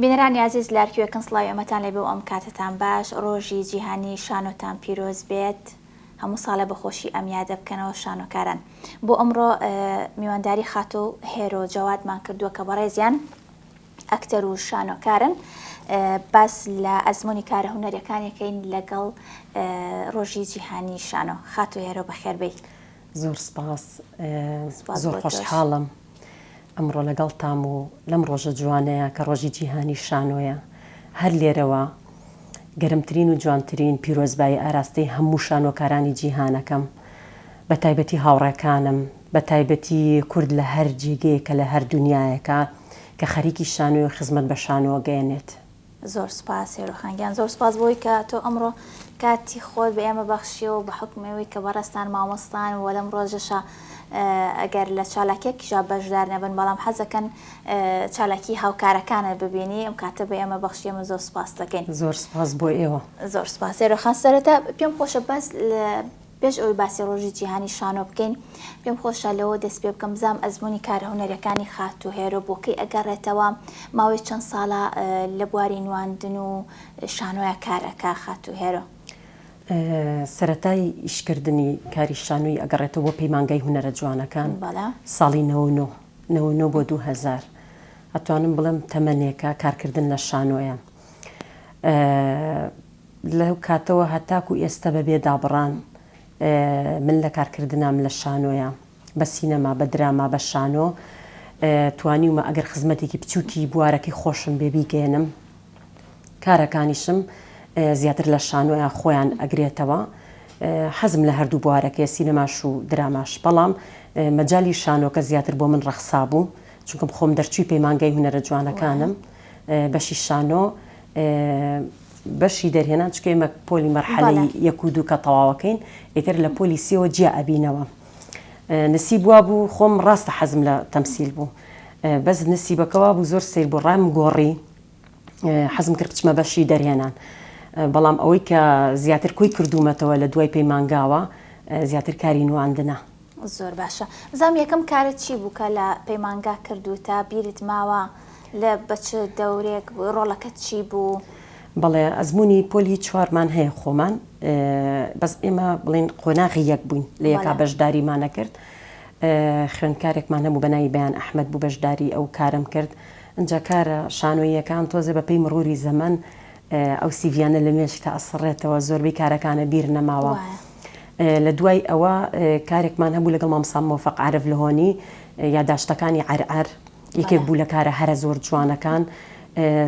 بینەرانی عزیز لارکوێکن سڵاوی ئەمەتان لێبێ و ئەم کاتتان باش ڕۆژی جیهانی شانۆتان پیرۆز بێت هەموو ساڵە بەخۆشی ئەم یادە بکەنەوە شانۆکاران بۆ ئەمڕۆ میوانداری خاتۆ هێرۆ جەوادمان کردووە کە بەڕێزیان ئەکتەر و شانۆکارن باس لە ئەزمموی کارە هونەرەکانەکەین لەگەڵ ڕۆژی جیهانی شانۆ خاتۆ هێرۆ بەخێربەی زۆر سپاس زۆر خۆشحاڵم ئەمڕۆ لەگەڵتام و لەم ڕۆژە جوانەیە کە ڕۆژی جیهانی شانۆیە هەر لێرەوە گەرمترین و جوانترین پیرۆزبایی ئاراستەی هەموو شانۆکارانی جیهانەکەم بە تایبەتی هاوڕێکانم بە تایبەتی کورد لە هەر جێگەیەکە لە هەر دنیایەکە کە خەریکی شانۆی و خزمەت بە شانۆ گەیەنێت. زۆر سپاس هێرۆخانگیان زۆر سپاس بۆی کە تۆ ئەمڕۆ کاتی خۆت بە ئێمە بەخشیەوە بە حکمەوەی کە بەڕێستان مامۆستان و لەم ڕۆژەشە ئەگەر لە چالاکێکیشا بەشدار نەبن بەڵام حەزەکەن چالاکی هاوکارەکانە ببینی ئەم کاتە بە ئێمە بەخشی ئێمە زۆر سپاس دەکەین. زۆر سپاس بۆ ئێوە. زۆر سپاس هێرۆخان سەرەتا پێم خۆشە بەس پێش ئەوی باسی ڕۆژی جیهانی شانۆ بکەین پێم خۆشە لەوە دەست پێ بکەم بزانم ئەزمموی کارە هونەرەکانی خاتۆ هێرۆ بۆکەی ئەگەڕێتەوە ماوەی چەند ساڵە لە بواری نواندن و شانۆیە کارەکە خاتۆ هێرۆ. سەرەتای ئیشکردنی کاری شانۆی ئەگەڕێتەوە بۆ پەیمانگای هونەرە جوانەکان ساڵی 99 بۆ 2000 ئەتوانم بڵێم تەمەنێکە کارکردن لە شانۆیە لەو کاتەوە هەتاکو ئێستا بەبێ دابڕان من لە کارکردنام لە شانۆیە بە سینەما بە دراما بە شانۆ توانیومە ئەگەر خزمەتێکی بچووکی بوارەکەی خۆشم بێبیگەێنم کارەکانیشم زیاتر لە شانۆیە خۆیان ئەگرێتەوە حەزم لە هەردوو بوارەکەی سینەماش و دراماش بەڵام مەجای شانۆکە زیاتر بۆ من ڕەخسا بوو چونکە خۆم دەرچووی پەیمانگای هونەرە جوانەکانم بەشی شانۆ بەشی دەرهێنان چکە ئێمە پۆلی مەرحەلەی یەک و دوو کە تەواوەکەین ئیتر لە پۆلی سێوە جیا ئەبینەوە نسیب وا بوو خۆم ڕاستە حەزم لە تەمسیل بوو بەس نسیبەکەوا بوو زۆر سیر بوو ڕام گۆڕی حەزم کرد بچمە بەشی دەرهێنان بەڵام ئەوەی کە زیاتر کۆی کردومەتەوە لە دوای پەیمانگاوە زیاتر کاری نواندنە. زۆر باشە زام یەکەم کارت چی بوو کە لە پەیمانگا کردوتە بیرت ماوە لە بەچ دەورێک ڕۆڵەکەت چی بوو؟ بەڵێ ئەزمموی پۆلی چوارمان هەیە خۆمان بەس ئێمە بڵێن قۆناغی یەک بووین لە یەکا بەشداریمانە کرد خوێندکارێکمان هەبوو بە ناوی بەیان ئەحمەد بوو بەشداری ئەو کارم کرد ئەنجا کارە شانۆییەکان تۆزە بە پێی مڕوری زەمن ئەو سیڤیانە لە مێشتا ئەسڕێتەوە زۆربەی کارەکانە بیر نەماوە لە دوای ئەوە کارێکمان هەبوو لەگەڵ مامۆستا مۆفەق عارف لە هۆنی یاداشتەکانی عەرعەر یەکێک بوو لە کارە هەرە زۆر جوانەکان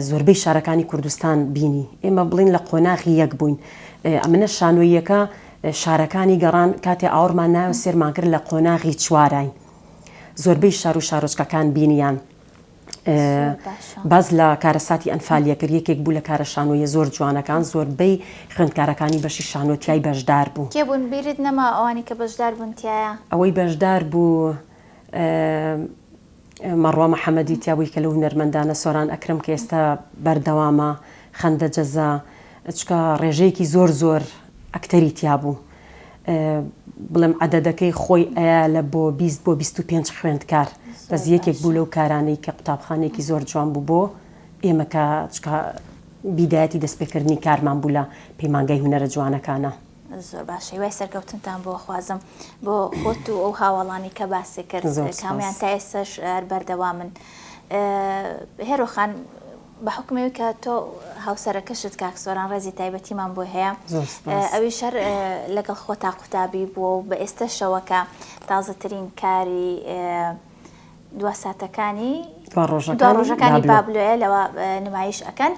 زۆربەی شارەکانی کوردستان بینی ئێمە بڵین لە قۆناغی یەک بووین ئەمنە شانۆییەکە شارەکانی گەڕان کاتێ ئاورمان ناوە سێرمان کرد لە قۆناغی چوارای زۆربەی شار و شارۆچکەکان بینیان باز لە کارەساتی ئەنفالیە کرد یەکێک بوو لە کارە شانۆیە زۆر جوانەکان زۆربەی خوێندکارەکانی بەشی شانۆتیای بەشدار بوو. کێ بوون بیرت نەما ئەوانی کە بەشدار بوون تایە؟ ئەوەی بەشدار بوو مەڕوا محەممەدی تیاوی کە لە هونەرمەندانە سۆران ئەکرم کە ئێستا بەردەوامە خەندە جەزا چکە ڕێژەیەکی زۆر زۆر ئەکتەری تیا بوو بڵێم عەدەدەکەی خۆی ئەیە لە بۆ 20 بۆ 25 خوێندکار بەس یەکێک بوو لەو کارانەی کە قوتابخانێکی زۆر جوان بوو بۆ ئێمە کە چکە بیدایەتی دەستپێکردنی کارمان بوو لە پەیمانگای هونەرە جوانەکانە. زۆر باشە وای سەرکەوتنتان بۆ خوازم بۆ خۆت و ئەو هاوڵانی کە باسی کرد کامیان تا ئێستاش بەردەوامن هێرۆخان بە حکمەوەی کە تۆ هاوسەرەکەشت کاکسۆران ڕێزی تایبەتیمان بۆ هەیە ئەوی شەر لەگەڵ خۆتا قوتابی بووە و بە ئێستا شەوەکە تازەترین کاری دواساتەکانی ڕۆژەکانی بابلۆیە لەوە نمایش ئەکەن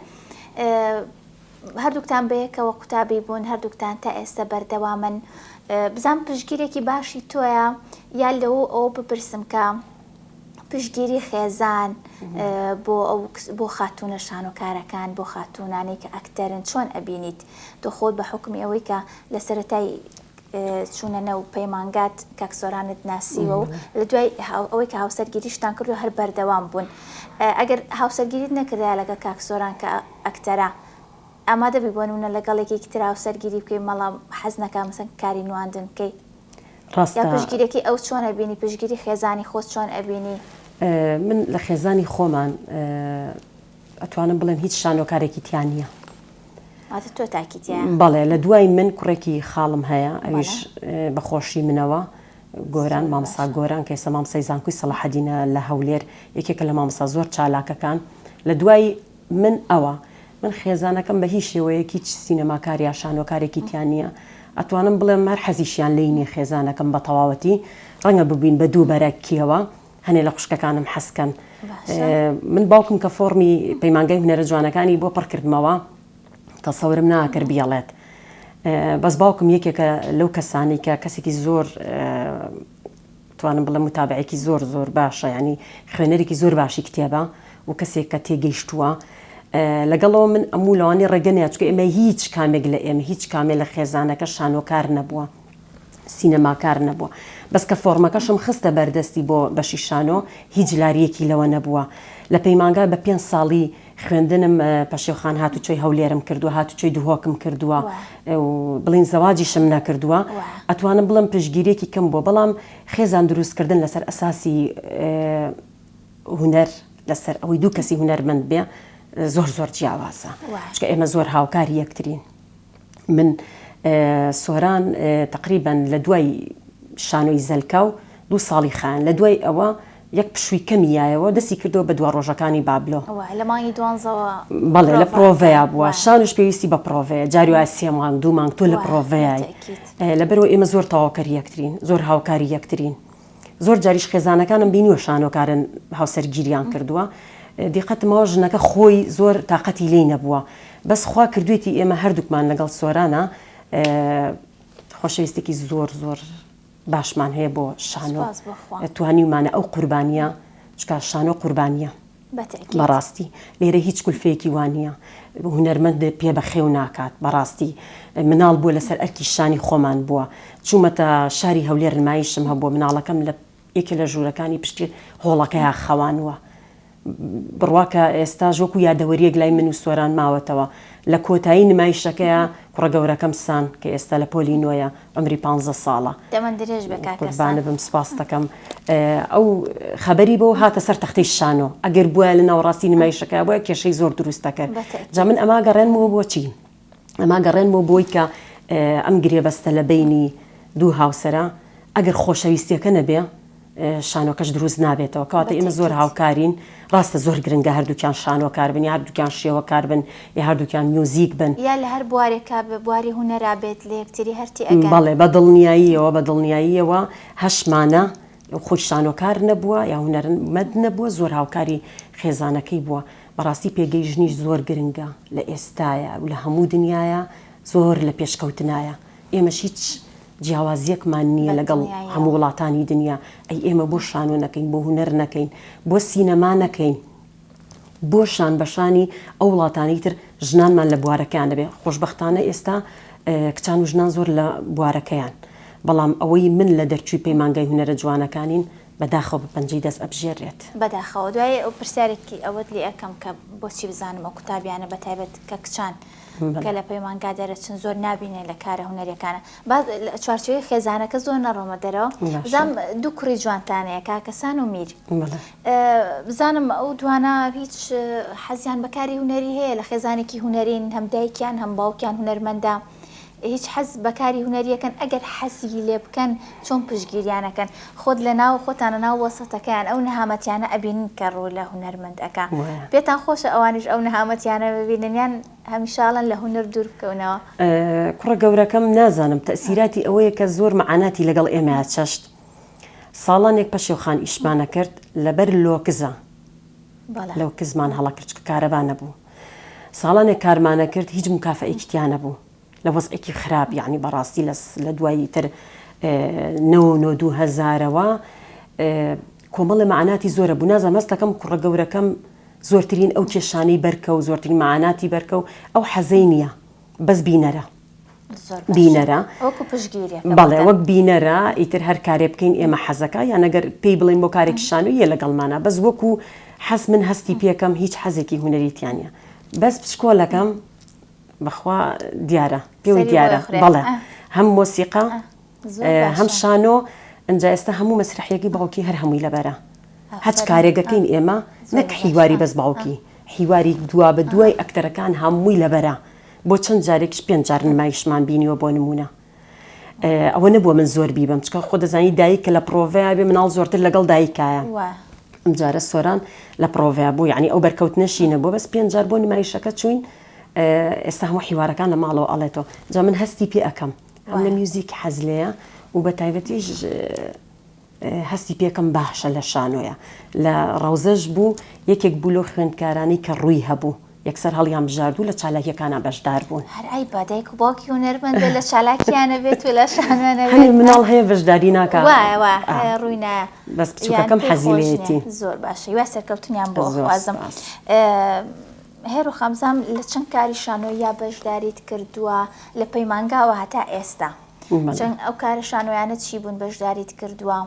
هەردووکتان بەیەکەوە قوتابی بوون هەردووکتان تا ئێستا بەردەوامن بزان پشتگیرێکی باشی تۆیە یا لەوە ئەو بپرسم کە پشتگیری خێزان بۆ خاتونە شانۆکارەکان بۆ خاتونانەی کە ئەکتەرن چۆن ئەبینیت تۆ خۆت بە حکمی ئەوەی کە لە سەرەتای چوونە نەو پەیمانگات کاکسۆرانت ناسیوە و لە دوای ئەوەی کە هاوسەرگیریشتان کردو هەر بەردەوام بوون ئەگەر هاوسەرگیریت نەکردا لەگە کاکسۆران کە ئەکتەرە ئامادە بی بۆ نمونە لەگەڵێکی تر هاوسەرگیری بکەی مەڵام حەز نەکا مەسەن کاری نواندن بکەی یا پشتگیرێکی ئەو چۆن ئەبینی پشتگیری خێزانی خۆت چۆن ئەبینی؟ من لە خێزانی خۆمان ئەتوانم بڵێم هیچ شانۆکارێکی تیان نییە. تۆ تاکیتیان بەڵێ لە دوای من کوڕێکی خاڵم هەیە ئەویش بەخۆشی منەوە گۆران مامەسا گۆران کە ئێستا مامۆستای زانکۆی سەلاحەدینە لە هەولێر یەکێکە لە مامۆستا زۆر چالاکەکان لە دوای من ئەوە من خێزانەکەم بە هیچ شێوەیەکی سینەماکار یا شانۆکارێکی تیان نییە ئەتوانم بڵێم هەر حەزیشیان لێی نییە خێزانەکەم بە تەواوەتی ڕەنگە ببین بە دوو بەرەکیەوە هەنێ لە خوشکەکانم حەسکەن من باوکم کە فۆرمی پەیمانگای هونەرە جوانەکانی بۆ پڕ کردمەوە تەسەورم ناکرد بیاڵێت بەس باوکم یەکێکە لەو کەسانی کە کەسێکی زۆر توانم بڵێم متابعێکی زۆر زۆر باشە ینی خوێنەرێکی زۆر باشی کتێبە و کەسێک کە تێگەیشتووە لەگەڵەوە من ئەموو لەوانی ڕێگەنیا چکە ئێمە هیچ کامێک لە ئێمە هیچ کامێ لە خێزانەکە شانۆکار نەبووە سینەماکار نەبووە بەس کە فۆرمەکەشم خستە بەردەستی بۆ بەشی شانۆ هیچ لاریەکی لەوە نەبووە لە پەیمانگا بە 5 ساڵی خوێندنم پەشێوخان هاتوچۆی هەولێرم کردووە هاتوچۆی دوهۆکم کردووە بڵین زەواجیشم نەکردووە ئەتوانم بڵم پشگیرێکی کەم بۆ بەڵام خێزان دروستکردن لەسەر ئەساسی هونەر لەسەر ئەوەی دوو کەسی هونەرمەند بێ زۆر زۆر جیاوازە چکە ئێمە زۆر هاوکاری یەکترین من سۆران تقریبا لە دوای شانۆی زەلکاو 2 ساڵی خان لە دوای ئەوە یەک پشووی کەمیایەوە دەستی کردەوە بە دوا ڕۆژەکانی بابلۆ بەڵێ لە پرۆڤەیە بووە شانش پێویستی بە پرۆڤەیە جاری وای 3 مانگ 2 مانگ تۆ لە پرۆڤەیە لەبەرەوە ئێمە زۆر تەواوکەری یەکترین زۆر هاوکاری یەکترین زۆر جاریش خێزانەکانم بینیوە شانۆکارن هاوسەرگیریان کردووە دیقەتمەوە ژنەکە خۆی زۆر تااقەتی لێی نەبووە بەس خوا کردوێتی ئێمە هەردووکمان لەگەڵ سۆرانە خۆشەویستێکی زۆر زۆر باشمان هەیە بۆ شانۆ توانیمانە ئەو قوربانیە چکە شانۆ قوربانیە بەڕاستی لێرە هیچ کولفەیەکی وانە هونەرمەند پێ بەخێو ناکات بەڕاستی مناڵ بووە لەسەر ئەرکی شانی خۆمان بووە چوومەتە شاری هەولێر نمایشم هەبووە مناڵەکەم لە یەکێ لە ژوورەکانی پشتی هۆڵەکەیان خەوانوە بڕواکە ئێستا ژۆک و یادەوەریەک لای من و سۆران ماوەتەوە لە کۆتایی نمایشەکەیە کوڕە گەورەکەم سان کە ئێستا لە پۆلی نۆیە ئەمری 15 ساڵە قوربانە بم سپاس دەکەم ئەو خەبەری بۆ هاتە سەر تەختەی شانۆ ئەگەر بووە لە ناوەڕاستی نمایشەکە بۆە کێشەی زۆر دروست دەکرد جا من ئەما گەڕێنمەوە بۆچی ئەما گەڕێنمەوە بۆی کە ئەم گرێبەستە لە بینی دوو هاوسەرە ئەگەر خۆشەویستیەکە نەبێ شانۆکەش دروست نابێتەوە کەواتە ئێمە زۆر هاوکارین ڕاستە زۆر گرنگە هەردووکیان شانۆکار بن یا هەردووکیان شێوەکار بن یا هەردووکیان میوزیک بن یا لە هەر بوارێکا بواری هونەرا بێت لە یەکتری هەرتی بەڵێ بە دڵنیاییەوە هەشمانە خۆی شانۆکار نەبووە یا هونەرمەند نەبووە زۆر هاوکاری خێزانەکەی بووە بەڕاستی پێگەیژنیش زۆر گرنگە لە ئێستایە و لە هەموو دنیاە زۆر لە پێشکەوتنایە ئێمەش هیچ جیاوازیەکمان نییە لەگەڵ هەموو وڵاتانی دنیا ئەی ئێمە بۆ شانۆ نەکەین بۆ هونەر نەکەین بۆ سینەما نەکەین بۆ شان بەشانی ئەو وڵاتانی تر ژنانمان لە بوارەکەیان دەبێت خۆشبەختانە ئێستا کچان و ژنان زۆر لە بوارەکەیان بەڵام ئەوەی من لە دەرچووی پەیمانگای هونەرە جوانەکانین بەداخەوە بە پەنجەی دەست ئەبژێڕێت بەداخەوە دوای ئەو پرسیارێکی ئەوەت لێ ئەەکەم کە بۆچی بزانم ئەو قوتابیانە بەتایبەت کە کچان کە لە پەیمانگا دەرەچن زۆر نابینێ لە کارە هونەریەکانە چوارچێوەی خێزانەکە زۆر نەڕۆمە دەرەوە بزانم دوو کوڕی جوانتانەیە کاکەسان و میر بزانم ئەو دوانە هیچ حەزیان بەکاری هونەری هەیە لە خێزانێکی هونەرین هەم دایکیان هەم باوکیان هونەرمەندە هیچ حەز بەکاری هونەریەکەن ئەگەر حەزی لێ بکەن چۆن پشگیریانەکەن خۆت لە ناو خۆتانە ناو وەسەتەکەیان ئەو نەهامەتیانە ئەبینن کە ڕوو لە هونەرمەندەکە پێتان خۆشە ئەوانش ئەو نەهامەتیانە ببیننیان هەمیشاڵن لە هونەر دوور بکەونەوە کوڕە گەورەکەم نازانم تەسیراتی ئەوەیە کە زۆر مەعاناتی لەگەڵ ئێمە چەشت ساڵانێک پەشێوخان ئیشمانە کرد لەبەر لۆکزە لەو کزمان هەڵە کرد کە کارەبا نەبوو ساڵانێک کارمانە کرد هیچ مکافەیەکی تیان نەبوو لە وەزعێکی خراپ یعنی بەڕاستی لە دوایی تر 2000ەوە کۆمەڵی مەعاناتی زۆرە بوو نازانم هەستەکەم کوڕە گەورەکەم زۆرترین ئەو کێشانەی بەرکە و زۆرترین مەعاناتی بەرکە و ئەو حەزەی نییە بەس بینەرە بەڵێ وەک بینەرە ئیتر هەر کارێ بکەین ئێمە حەزەکە یان ئەگەر پێی بڵین بۆ کارێکی شانۆیە لەگەڵمانە بەس وەکو حەز من هەستی پێکەم هیچ حەزێکی هونەریتیانە بەس پشکۆلەکەم بەخوا دیارە پێوەی دیارە بەڵێ هەم مۆسیقا هەم شانۆ ئەنجا ئێستا هەموو مەسرحیەکی باوکی هەر هەمووی لەبەرە هەچ کارێگەکەین ئێمە نەک حیواری بەس باوکی حیواری دوا بە دوای ئەکتەرەکان هەمووی لەبەرە بۆ چەند جارێکش 5 جار نمایشمان بینیوە بۆ نمونە. ئەوە نەبووە من زۆر بیبم چکە خۆ دەزانی دایک کە لە پرۆڤەیە بێ مناڵ زۆرتر لەگەڵ دایکایە. ئەم جارە سۆران لە پرۆڤەیە بوو، یعنی ئەو بەرکەوتنەشی نەبووە بەس 5 جار بۆ نمایشەکە چوین. ئێستا هەموو حیوارەکان لە ماڵەوە ئەڵێتەوە. جا من هەستی پێ ئەەکەم ئەم لە میوزیک حەز لێیە و بە تایبەتیش هەستی پێکەم باشە لە شانۆیە. لە ڕەوزەش بوو یەکێک بوو لەو خوێندکارانی کە ڕووی هەبوو یەکسەر هەڵیان بژاردوو لە چالاکیەکانە بەشدار بوون. هەرای بادایک و باوکی هونەرمەندە لە چالاکیانە بێت و لە شانوانە هەنی مناڵ هەیە بەشداری ناکە ڕووی نایە بەس بچووکەکەم حەزیلێتی زۆر باشە وای سەرکەوتنیان بۆ خوازم. هێرو خەمزام لە چەند کاری شانۆیە بەشداریت کردووە لە پەیمانگاوە هەتا ئێستا چەند ئەو کارە شانۆیانە چی بوون بەشداریت کردووە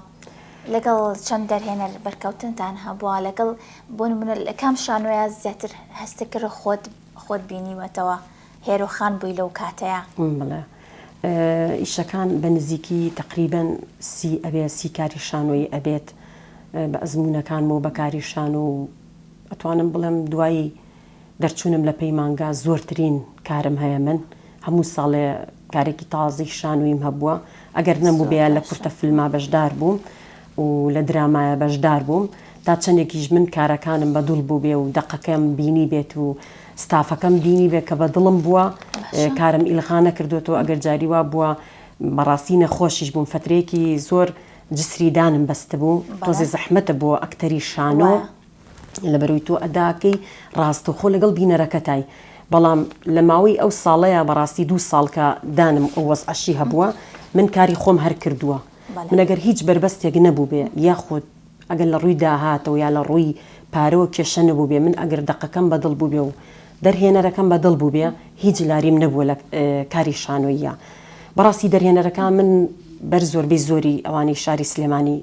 لەگەڵ چەند دەرهێنەر بەرکەوتنتان هەبووە لەگەڵ بۆ نمونە لە کام شانۆیە زیاتر هەستەکرد خۆت بینیوەتەوە هێرۆخان بووی لەو کاتەیە؟ بڵێ ئیشەکان بە نزیکی تقریبەن ئەبێ 30 کاری شانۆیی ئەبێت بە ئەزمونونەکان و بەکاری شانۆ و ئەتوانم بڵێم دوایی دەرچوونم لە پەیمانگا زۆرترین کارم هەیە من هەموو ساڵێ کارێکی تازی شانۆیم هەبووە ئەگەر نەبوو بێ لە کورتە فیلما بەشدار بووم و لە درامایە بەشدار بووم تا چەندێکیش من کارەکانم بەدڵ بوو بێ و دەقەکەم بینی بێت و ستافەکەم بینی بێت کە بە دڵم بووە کارم ئیلخانە کردوێتەوە ئەگەر جاری وا بووە بەڕاستی نەخۆشیش بووم فترەیەکی زۆر جسریدانم بەستە بوو تۆزێ زەحمەتە بۆ ئەکتەری شانۆ لەبەرەوەی تۆ ئەداکەی ڕاستەخۆ لەگەڵ بینەرەکەتای بەڵام لە ماوەی ئەو ساڵەیە بەڕاستی 2 ساڵ کە دانم ئەو وەزعەشی هەبووە من کاری خۆم هەر کردووە من ئەگەر هیچ بربەستێک نەبوو بێ یاخود ئەگەر لە ڕووی داهاتەوە یا لە ڕووی پارەوە کێشە نەبوو بێ من ئەگەر دەقەکەم بەدڵ بوو بێ و دەرهێنەرەکەم بەدڵ بوو بێ هیچ لاریم نەبووە لە کاری شانۆیە. بەڕاستی دەرهێنەرەکان من بەر زۆربەی زۆری ئەوانەی شاری سلێمانی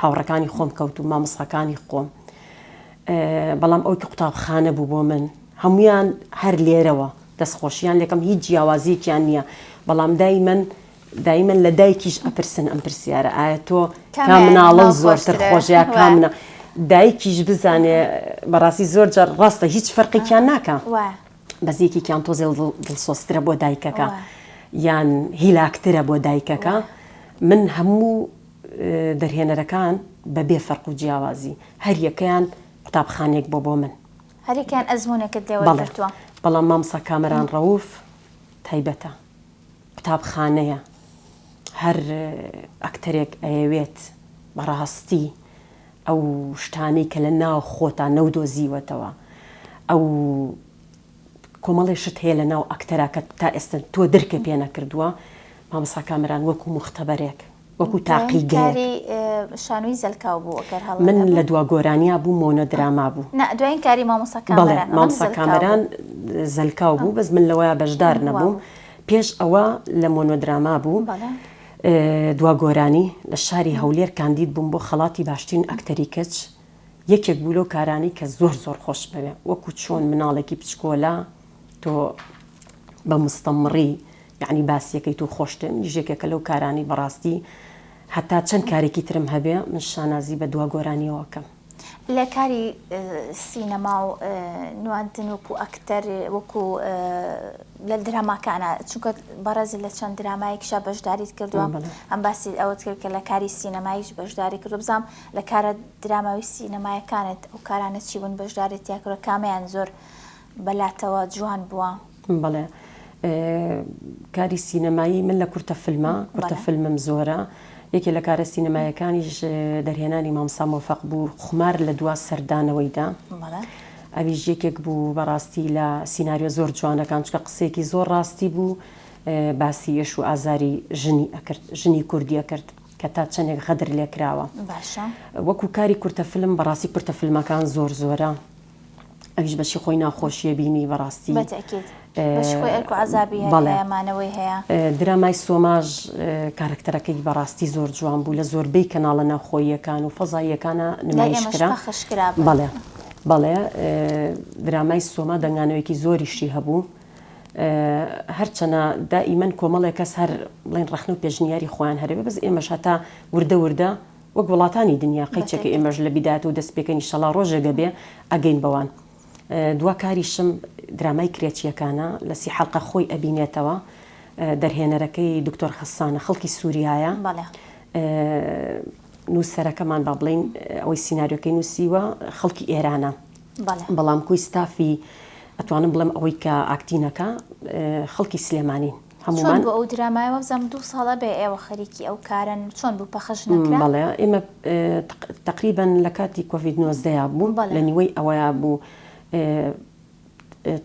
هاوڕەکانی خۆم کەوت و مامۆستاکانی خۆم بەڵام ئەوکە قوتابخانە بوو بۆ من هەمویان هەر لێرەوە دەستخۆشییان لێکم هیچ جیاوازیەکیان نییە بەڵام دایمەن لە دایکیش ئەپرسن ئەم پرسیارە ئایا تۆ کا مناڵە زۆرتر خۆشییا کا منە دایکیش بزانێ بەڕاستی زۆر جار ڕاستە هیچ فەرقێکیان ناکە بەزیەکێکیان تۆزێ دڵسۆسترە بۆ دایکەکە یان هیلاکترە بۆ دایکەکە من هەموو دەرهێنەرەکان بەبێ فەرق و جیاوازی هەر یەکەیان قوتابخانێک بۆ من هەریکیان ئەزمونێکت دێوەتوە بەڵام مامسا کامەران ڕەوف تایبەتە قوتابخانەیە هەر ئەکتەرێک ئەیەوێت بەڕاستی ئەو شتانەی کە لە ناو خۆتا نەودۆزیوەتەوە ئەو کۆمەڵی شت هەیە لە ناو ئەکتەراکە تا ئێستا تۆ درکە پێ نەکردووە مامسا کامەران وەکو مختبەرێک وەکو تاقیگەری شانووی زەلکاو بوو من لە دوا گۆرانیا بوو مۆنۆدراما بوو دوایین کاری مامۆستا کامەران مامسا کامەران زەلکاو بوو بەس من لەوەیە بەشدار نەبووم پێش ئەوە لە مۆنۆدراما بوو دوا گۆرانی لە شاری هەولێر کاندید بووم بۆ خەڵاتی باشترین ئەکتەری کەچ یەکێک بوو لەو کارانی کە زۆر خۆش بوێ وەکو چۆن مناڵێکی بچکۆلا تۆ بە مستەمڕی یعنی باسیەکەی تو خۆشتن ژێکێکە لەو کارانی بەڕاستی هەتا چەند کارێکی ترم هەبێ من شانازی بە دوا گۆرانیەوەکەم لە کاری سینەما و نواندن وەکو ئەکتەر وەکو لە دراماکانە چونکە بەڕێز لە چەند درامایەکیشە بەشداریت کردووە ئەم باسی ئەوت کرد کە لە کاری سینەماییش بەشداری کردو بزانم لە کارە دراماوی سینەمایەکانت ئەو کارانە چی بوون بەشداریت یاکردوە کامیان زۆر بەلاتەوە جوان بووە؟ بەڵێ کاری سینەمایی من لە کورتە فیلمم زۆرە یەکێ لە کارە سینەمایەکانیش دەرهێنانی مامسا مۆفەق بوو خومار لە دوا سەردانەوەیدا ئەویش یەکێک بوو بەڕاستی لە سیناریۆ زۆر جوانەکان چکە قسێکی زۆر ڕاستی بوو باسی ئێش و ئازاری ژنی کوردیە کرد کە تا چەندێک غەدر لێکراوە وەکو کاری کورتە فیلم بەڕاستی کورتە فیلمەکان زۆرە ئەویش بەشی خۆی ناخۆشیە بینی بەڕاستی درامای سۆماژ کارکتەرەکەی بەڕاستی زۆر جوان بوو لە زۆربەی کەناڵە ناوخۆییەکان و فەزاییەکانە نمایشکرا بەڵێ درامای سۆما دەنگانەوەیەکی زۆریشی هەبوو هەرچەنە دائیمەن کۆمەڵێک کەس هەر بڵێن ڕەخنە و پێشنیاری خۆیان هەرێ بەس ئێمەش هەتا وردە وەک وڵاتانی دنیا قەیچێکە ئێمەش لە بیدات و دەست پێکەنی شەڵا ڕۆژێگە بێ ئەگەین بەوان دوا کاریشم درامای کرێچیەکانە لە سی حەڵقە خۆی ئەبینێتەوە دەرهێنەرەکەی دکتۆر خەسانە خەڵکی سووریایە نووسەرەکەمان با بڵین ئەوەی سیناریۆکەی نووسیوە خەڵکی ئێرانە بەڵام کوی ستافی ئەتوانم بڵێم ئەوەی کە ئاکتینەکە خەڵکی سلێمانین هەمومان بۆ ئەو درامایەوە بزانم 2 ساڵە بێ ئێوە خەریکی ئەو کارن چۆن بوو پەخش نەکرا؟ بەڵێ ئێمە تقریباً لە کاتی کۆڤید-19 بوو لە نیوەی ئەوەیە بوو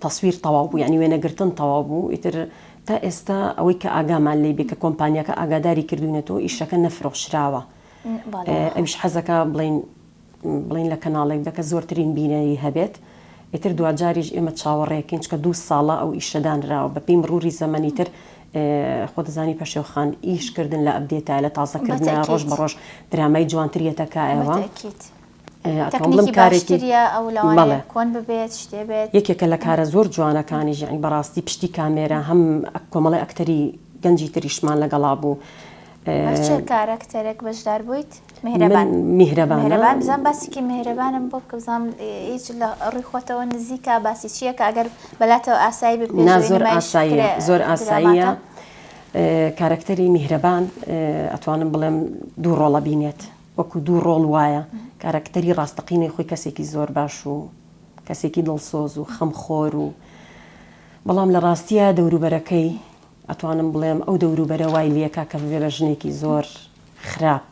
تەسویر تەواو بوو یعنی وێنەگرتن تەواو بوو ئیتر تا ئێستا ئەوەی کە ئاگامان لێ بێ کە کۆمپانیاکە ئاگاداری کردوونەتەوە ئیشەکە نەفرۆشراوە ئەویش حەزەکە بڵین لە کەناڵێک دەکە زۆرترین بینەری هەبێت ئیتر دوجاریش ئێمە چاوەڕێەکەین چکە 2 ساڵە ئەو ئیشەدانراوە بەپێی مڕوری زەمەنی تر خۆ دەزانی پەشێوخان ئیشکردن لە ئەبدێتە لە تازەکردن ڕۆژ بە ڕۆژ درامای جوانتریەتەکە ئێوە تەکنیکی باشتریە ئەو لەوانەیە کۆن ببێت شتێ بێت یەکێکە لە کارە زۆر جوانەکانی ژیانی بەڕاستی پشتی کامێرە هەم کۆمەڵی ئەکتەری گەنجی تریشمان لەگەڵا بوو کارەکتەرێک بەشدار بوویت میهرەبان بزان باسیکی میهرەبانم بۆ بکە بزانم هیچ لە ڕێخۆتەوە نزیکە باسی چییە کە ئەگەر بەلاتەوە ئاسایی زۆر ئاساییە کارکتەری میهرەبان ئەتوانم بڵێم 2 ڕۆڵە بینێت وەکو 2 ڕۆڵ وایە کارکتەری ڕاستەقینەی خۆی کەسێکی زۆر باش و کەسێکی دڵسۆز و خەمخۆر و بەڵام لە ڕاستیە دەوروبەرەکەی ئەتوانم بڵێم ئەو دەوروبەرە وای لێکا کە بێ بە ژنێکی زۆر خراپ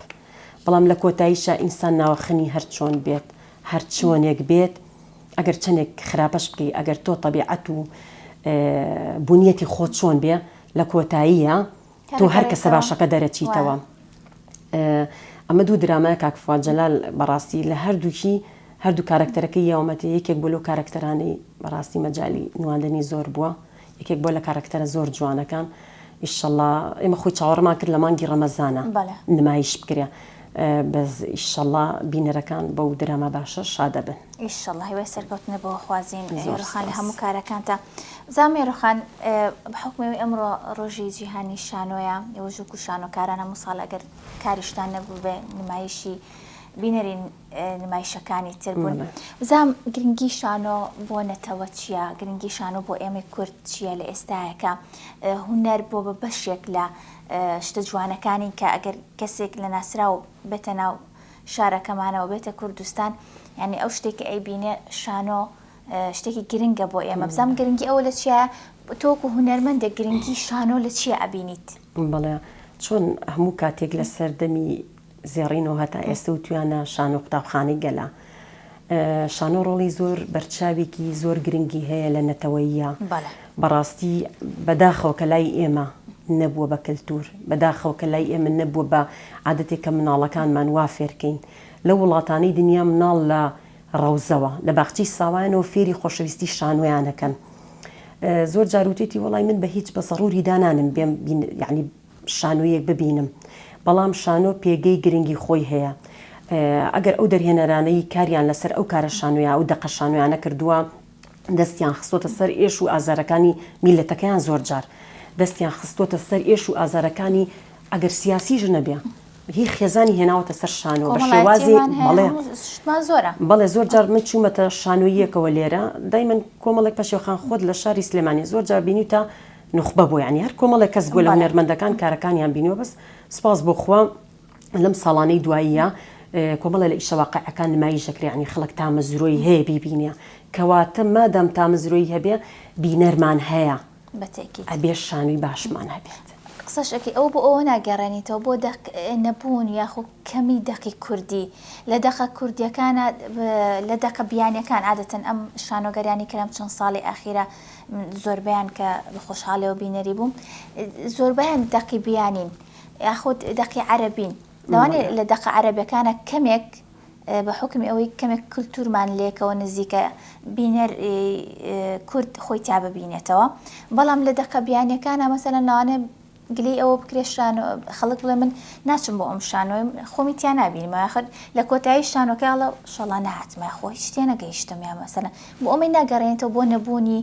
بەڵام لە کۆتاییشە ئینسان ناوەخنی هەر چۆن بێت هەر چۆنێک بێت ئەگەر چەندێک خراپەش بکەی ئەگەر تۆ تەبیعەت و بوونیەتی خۆت چۆن بێ لە کۆتاییە تۆ هەر کەسە باشەکە دەرەچیتەوە ئەمە 2 درامایە کاک فواد جەلال بەڕاستی لە هەردوو کارکتەرەکەی یاومەتی یەکێک بۆ لەو کارکتەرانەی بەڕاستی مەجای نواندنی زۆر بووە یەکێک بۆ لە کارکتەرە زۆر جوانەکان ئیشەڵڵا ئێمە خۆی چاوەڕمان کرد لە مانگی ڕەمەزانە نمایش بکرێ بەس ئیشەڵڵا بینەرەکان بەو درامە باشە شادە بن ئیشەڵڵا هیوای سەرکەوتنە بۆ خوازین ڕۆخان لە هەموو کارەکانتە زامێ ڕۆخان بەحکمەوەی ئەمڕۆ ڕۆژی جیهانی شانۆیە ئێوەژووکو شانۆکاران هەموو ساڵ ئەگەر کاریشتان نەبوو بێ نمایشی بینەرین نمایشەکانی تر بوون بزام گرنگی شانۆ بۆ نەتەوە چییە گرنگی شانۆ بۆ ئێمە کورد چییە لە ئێستاەکە هونەر بۆ بە بەشێک لە شتە جوانەکانی کە ئەگەر کەسێک لە ناسرااو بێتە ناو شارەکەمانەوە بێتە کوردستان یعنی ئەو شتێکی ئەیبینێ شانۆ شتێکی گرنگە بۆ ئێمە بزام گرنگی ئەوە لە چیە تۆکو هونەرمەندە گرنگی شانۆ لە چیە ئەبینیت بەڵێ چۆن هەموو کاتێک لە سەردەمی زێڕینەوە هەتا ئێستا و توانە شانۆ قوتابخانەی گەلا شانۆ ڕۆڵی زۆر بەرچاوێکی زۆر گرنگی هەیە لە نەتەوەییە بەڕاستی بەداخەوە کە لای ئێمە نەبووە بە کللتور بەداخەوە کە لای ئێمە نەبووە بە عادەتێک کە مناڵەکانمان وا فێرکەین لە وڵاتانەی دنیا مناڵ لە ڕەوزەوە لە باخچی ساوایانەوە فێری خۆشەویستی شانۆیانەکەن زۆر جاروتێتی وڵای من بە هیچ بە سەڕوری دانانم بێم یعنی شانۆیەک ببینم بەڵام شانۆ پێگەی گرنگی خۆی هەیە ئەگەر ئەو دەرهێنەرانەی کاریان لەسەر ئەو کارە شانۆیە ئەو دەقە شانۆیانە کردووە دەستیان خستۆتە سەر ئێش و ئازارەکانی میلەتەکەیان زۆر جار دەستیان خستۆتە سەر ئێش و ئازارەکانی ئەگەر سیاسیش نەبێ هی خێزانی هێناوەتە سەر شانۆ بە شێوازی بەڵێ زۆر جار من چوومەتە شانۆیەکەوە لێرە دایمەن کۆمەڵێک پەشێوخان خۆت لە شاری سلێمانی زۆر جار بینی تا نخبە بۆ یعنی هەر کۆمەڵێک کەس بۆ لە هونەرمەندەکان کارەکانیان بینیوە بەس سپاس بۆ خوا لەم ساڵانەی دواییە کۆمەڵە لە ئیشەواقعەکان نمایشەکرێ ینی خەڵک تامەزرۆی هەیە بیبینە کەواتە مادام تامەزرۆی هەبێ بینەرمان هەیە ئەبێ شانووی باشمان هەبێت قسەشەکەی ئەو بۆ ئەوە ناگەڕێنیتەوە بۆ نەبوون یاخۆ کەمی دەقی کوردی لە دەقە کوردیەکانە لە دەقە بیانیەکان عادەتەن ئەم شانۆگەریانی کەم چەند ساڵی ئاخیرە زۆربیان کە بە خۆشحاڵەوە بینەری بووم زۆربیان دەقی بیانین یاخود دەقی عەرەبین لەوانێ لە دەقە عەرەبیەکانە کەمێک بە حکمی ئەوەی کەمێک کللتورمان لێکەوە نزیکە بینەر کورد خۆی تا ببینێتەوە بەڵام لە دەقە بیانیەکانە مەسەلەن لەوانێ گلی ئەوە بکرێ شانۆ خەڵک بڵێ من ناچم بۆ ئەم شانۆی خۆمی تیا نبینم یاخر لە کۆتایی شانۆکەڵە شەڵا نهاتمە خۆ هیچ شتێ نەگەیشتم یا مەسەلەن بۆ ئەمەی ناگەڕێنێتەوە بۆ نەبوونی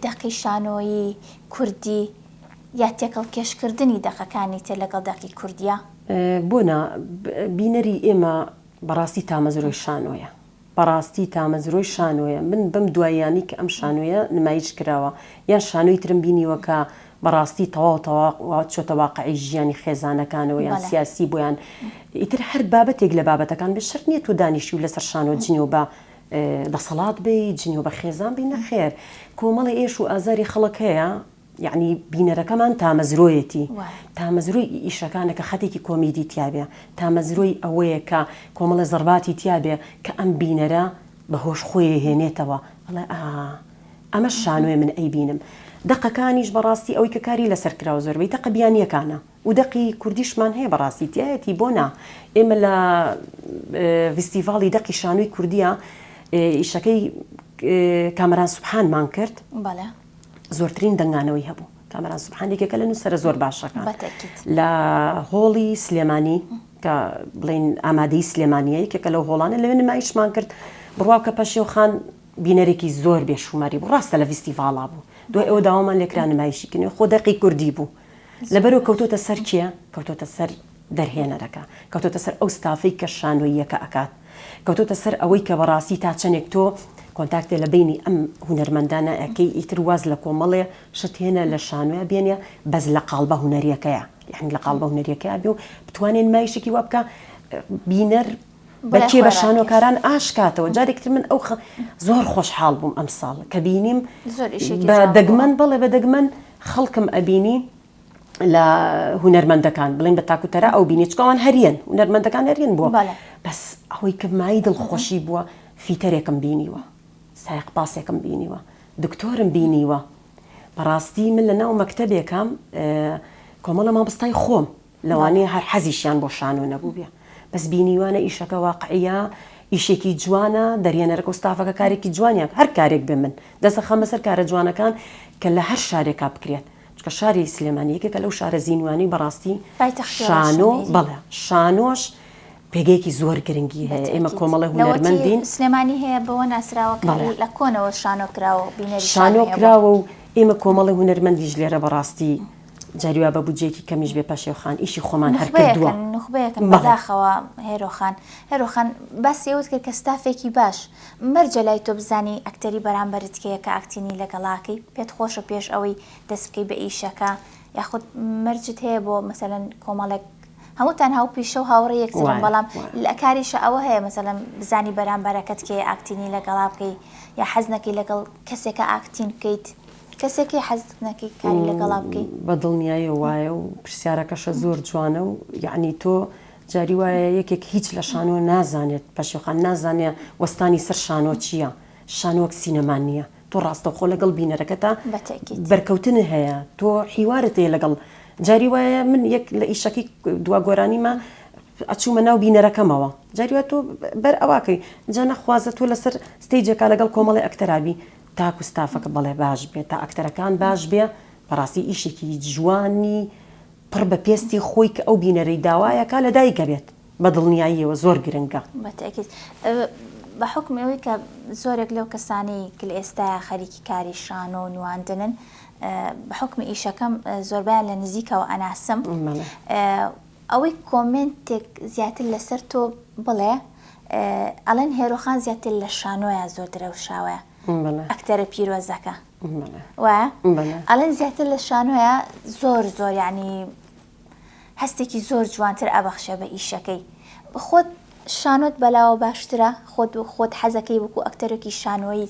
دەقی شانۆیی کوردی یا تێکەڵ کێشکردنی دەقەکانی تر لەگەڵ دەقی کوردیە بۆنا بینەری ئێمە بەڕاستی تامەزرۆی شانۆیە بەڕاستی تامەزرۆی شانۆیە من بم دواییانی کە ئەم شانۆیە نمایش کراوە یان شانۆی ترم بینیوە کە بەڕاستی تەواو چۆتە واقعی ژیانی خێزانەکانەوە یان سیاسی بۆیان ئیتر هەر بابەتێک لە بابەتەکان بێ شەرت نییە تۆ دانیشی و لەسەر شانۆ جنیەوە بە دەسەڵات بێ جنیەوە بە خێزان بی نەخێر کۆمەڵی ئێش و ئازاری خەڵک هەیە یعنی بینەرەکەمان تامەزرۆیەتی تامەزرۆی ئیشەکانە کە خەتێکی کۆمیدی تیابێ تامەزرۆی ئەوەیە کە کۆمەڵە زەرباتی تیابێ کە ئەم بینەرە بەهۆش خۆی هێنێتەوە بەڵێ ئەمە شانۆێ من ئەی بینم دەقەکانیش بەڕاستی ئەوەی کە کاری لەسەر کراوە زۆربەی دەقە بیانیەکانە و دەقی کوردیشمان هەیە بەڕاستی تایەتی بۆ نا ئێمە لە فستیڤاڵی دەقی شانۆی کوردیە ئیشەکەی کامەران سوبحانمان کرد زۆرترین دەنگانەوەی هەبوو کامەران سوبحانێکێکە لە نووسەرە زۆر باشەکان لە هۆڵی سلێمانی کە بڵین ئامادەی سلێمانیە یەکێکە لەو هۆڵانە لەوێ نمایشمان کرد بڕوا کە پەشێوخان بینەرێکی زۆر بێشوماری بوو ڕاستە لە فستیڤاڵا بوو دوای ئەوە داوامان لێکرا نمایشی کردن خۆ دەقی کوردی بوو لەبەرەوە کەوتۆتە سەر چییە کەوتۆتە سەر دەرهێنەرەکە کەوتۆتە سەر ئەو ستافەی کە شانۆییەکە ئەکات کەوتۆتە سەر ئەوەی کە بەڕاستی تا چەندێک تۆ کۆنتاکتێ لە بینی ئەم هونەرمەندانە ئەەکەی ئیتر واز لە کۆمەڵێ شت هێنە لە شانۆیە بێنە بەس لە قاڵبە هونەریەکەیە یعنی لە قاڵبە هونەریەکەیە بێ و بتوانێن مایشێکی وا بکە بینەر بەچێ بە شانۆکاران ئاشکاتەوە جارێکتر من ئەو زۆر خۆشحاڵ بووم ئەم ساڵ کە بینیم بە دەگمەن بڵێ بە دەگمەن خەڵکم ئەبینی لە هونەرمەندەکان بڵین بە تاکوتەرە ئەو بینی چکەوان هەریەن هونەرمەندەکان هەریەن بووە بەس ئەوەی کە مای دڵخۆشی بووە فیتەرێکم بینیوە سایق پاسێکم بینیوە دکتۆرم بینیوە بەڕاستی من لە ناو مەکتەبێکم کۆمەڵە مامۆستای خۆم لەوانەیە هەر حەزیشیان بۆ شانۆ نەبوو بێ بەس بینیوانە ئیشەکە واقعیە ئیشێکی جوانە دەریێنەرەکە و ستافەکە کارێکی جوانیان هەر کارێک بێ من دەسەخەم بەسەر کارە جوانەکان کە لە هەر شارێکا بکرێت چکە شاری سلێمانیەکێکە لەو شارە زینوانی بەڕاستی شانۆ بەڵێ شانۆش پێگەیەکی زۆر گرنگی هەیە ئێمە کۆمەڵە هونەرمەندین سلێمانی هەیە بەوە ناسراوە لە کۆنەوە شانۆکراوە بینەری شانۆکراوە و ئێمە کۆمەڵی هونەرمەندیش لێرە بەڕاستی جاریوا بە بودجێکی کەمیش بێ پاشێوخان ئیشی خۆمان هەر کردووە نخبەیەکەن بەداخەوە هێرۆخان باسی ئەوت کرد کە ستافێکی باش مەرجە لای تۆ بزانی ئەکتەری بەرامبەرت کەیە کە ئاکتینی لەگەڵاکەی پێت خۆشە پێش ئەوەی دەست بکەی بە ئیشەکە یاخود مەرجت هەیە بۆ مەسەلەن کۆمەڵێک هەمووتان هاو پیشە و هاوڕێ یەکترن بەڵام لە کاریشە ئەوە هەیە مەسەلەن بزانی بەرامبەرەکەت کێ ئاکتینی لەگەڵا بکەی یا حەز نەکەی لەگەڵ کەسێکە ئاکتین بکەیت کەسێکی حەز نەکەی کاری لەگەڵا بکەیت بە دڵنیایە وایە و پرسیارەکەشە زۆر جوانە و یعنی تۆ جاری وایە یەکێک هیچ لە شانۆ نازانێت پەشێوخان نازانێت وەستانی سەر شانۆ چییە شانۆک سینەمان نییە تۆ ڕاستەوخۆ لەگەڵ بینەرەکەتە بەرکەوتن هەیە تۆ حیوارت هەیە لەگەڵ جاری وایە من یەک لە ئیشەکەی دوا گۆرانیمە ئەچوومە ناو بینەرەکەمەوە جاری وایە تۆ بەر ئەواکەی جا نەخوازە تۆ لەسەر ستەیجێکا لەگەڵ کۆمەڵی ئەکتەرابی تاکو ستافەکە بەڵێ باش بێت تا ئەکتەرەکان باش بێ بەڕاستی ئیشێکی جوانی پڕ بە پێستی خۆی کە ئەو بینەرەی داوایەکە لە دایکە بێت بە دڵنیاییەوە زۆر گرنگە بە حکم ئەوەی کە زۆرێک لەو کەسانی کە لە ئێستاە خەریکی کاری شانۆ و نواندنن بە حکمی ئیشەکەم زۆربیان لە نزیکەوە ئەناسم ئەوەی کۆمنتێک زیاتر لەسەر تۆ بڵێ ئەڵەن هێرۆخان زیاتر لە شانۆیە زۆر درەوشاوەیە ئەکتەرە پیرۆزەکە وایە ئەڵەن زیاتر لە شانۆیە زۆر ینی هەستێکی زۆر جوانتر ئەبەخشە بە ئیشەکەی خۆت شانۆت بەلاوە باشترە خۆت حەزەکەی وەکو ئەکتەرێکی شانۆی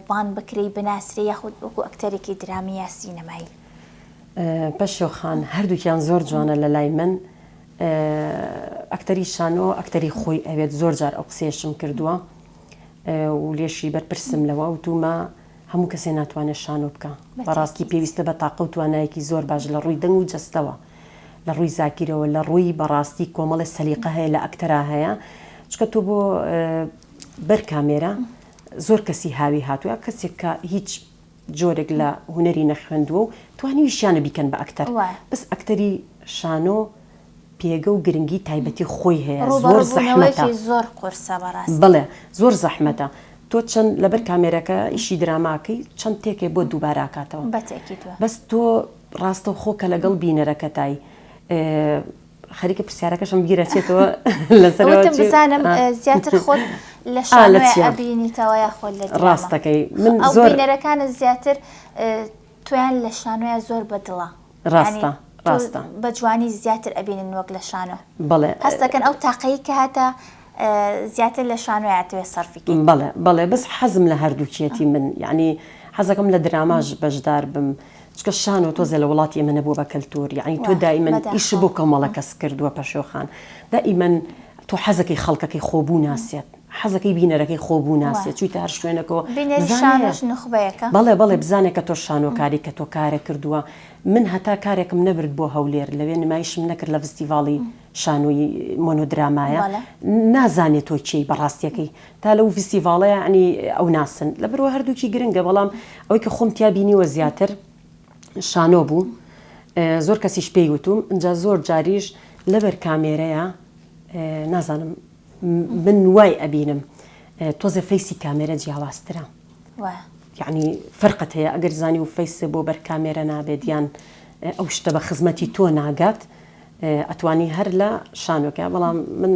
بان بکرێی بناسرێ یاخود وەکو ئەکتەرێکی درامی یا سینەمایی پەشێوخان هەردووکیان زۆر جوانە لە لای من ئەکتەری شانۆ ئەکتەری خۆی ئەوێت زۆر جار ئەو قسێشم کردووە و لێشی بەرپرسم لەوە و تومە هەموو کەسێ ناتوانێت شانۆ بکە بەڕاستی پێویستە بە تاقە و توانایەکی زۆر باش لە ڕووی دەنگ و جەستەوە لە ڕووی زاکیرەوە لە ڕووی بەڕاستی کۆمەڵی سەلیقە هەیە لە ئەکتەرا هەیە چکە تۆ بۆ بەر کامێرە زۆر کەسی هاوی هاتووە کەسێک کە هیچ جۆرێک لە هونەری نەخوێندووە و توانی ویشیانە بیکەن بە ئەکتەر بەس ئەکتەری شانۆ پێگە و گرنگی تایبەتی خۆی هەیە زۆر زەحمەتە زۆر قورسە بەڕاستی بڵێ زۆر زەحمەتە تۆ چەند لەبەر کامێرەکە ئیشی دراماکەی چەند تێکێ بۆ دووباراکاتەوە بەس تۆ ڕاستە خۆکە لەگەڵ بینەرەکەتای خەریکە پرسیارەکەشم بیرەچێتەوە لەسەرەوە وتم بزانم زیاتر خۆت لە شانۆیە ئەبینیتەوە یاخۆ لە ڕاستەکەی من ئەو زۆر بینەرەکانت زیاتر تویان لە شانۆیە زۆر بەدڵە ڕاستە ڕاستە بە جوانی زیاتر ئەبینن وەک لە شانۆ بەڵێ هەست دەکەن ئەو تاقەی کە هاتە زیاتر لە شانۆیەتوێ سەرفیکی بەڵێ بەس حەزم لە هەردووکیەتی من یعنی حەزەکەم لە دراماژ بەشدار بم چکە شانۆ تۆزە لە وڵاتی ئێمە نەبوو بە کەلتور یعنی تۆ دائیمەن ئیش بۆ کەمەڵە کەس کردووە پەشۆخان دائیمەن تۆ حەزەکەی خەڵکەکەی خۆبوو ناسێت حەزەکەی بینەرەکەی خۆبوو ناسێت چوویتە هەر شوێنەکەەوە بەڵێ بزانێت کە تۆ شانۆکاری کە تۆ کارە کردووە من هەتا کارێکم نەبرد بۆ هەولێر لەوێ نمایشم نەکرد لە فستیڤاڵی شانۆی مۆنۆدرامایە نازانێت تۆ چی بەڕاستیەکەی تا لەو فستیڤاڵەیە عنی ئەو ناسن لەبەرەوە هەردووکی گرنگە بەڵام ئەوەی کە خۆم تیا بینیوە زیاتر شانۆ بوو زۆر کەسیش پێی وتوم اینجا زۆر جاریش لەبەر کامێرەیە نازانم من وای ئەبینم تۆزە فەیسی کامێرە جیاوازترە یعنی فەرقەت هەیە ئەگەر زانی و فەیسە بۆ بەر کامێرە نابێت یان ئەو شتە بە خزمەتی تۆ ناگات ئەتوانی هەر لە شانۆکە بەڵام من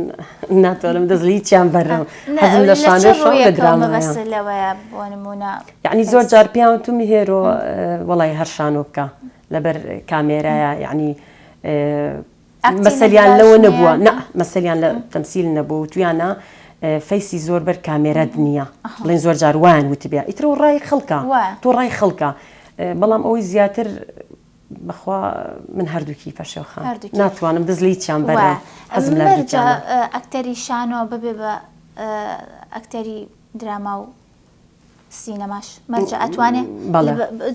ناتوانم دەزلی چیان بەرەوە حەزم لە شانۆ لە درامایە یعنی زۆر جار پیاوە تو میهێرۆ وەڵی هەر شانۆ بکە لەبەر کامێرایە یعنی مەسەلیان لەوە نەبووە نە مەسەلیان لە تەمسیل نەبوو تویانە فەیسی زۆر بەر کامێرەت نییە بڵێن زۆر جار وایان وتبێ ئیترەوە ڕای خەڵکە تۆ ڕای خەڵکە بەڵام ئەوەی زیاتر بەخوا من هەردووکی پەشێوخان ناتوانم دەزلی چیان بەرە حەزم لە ئەکتەری شانۆ ببێ بە ئەکتەری دراما و سینەماش مەرجە ئەتوانێت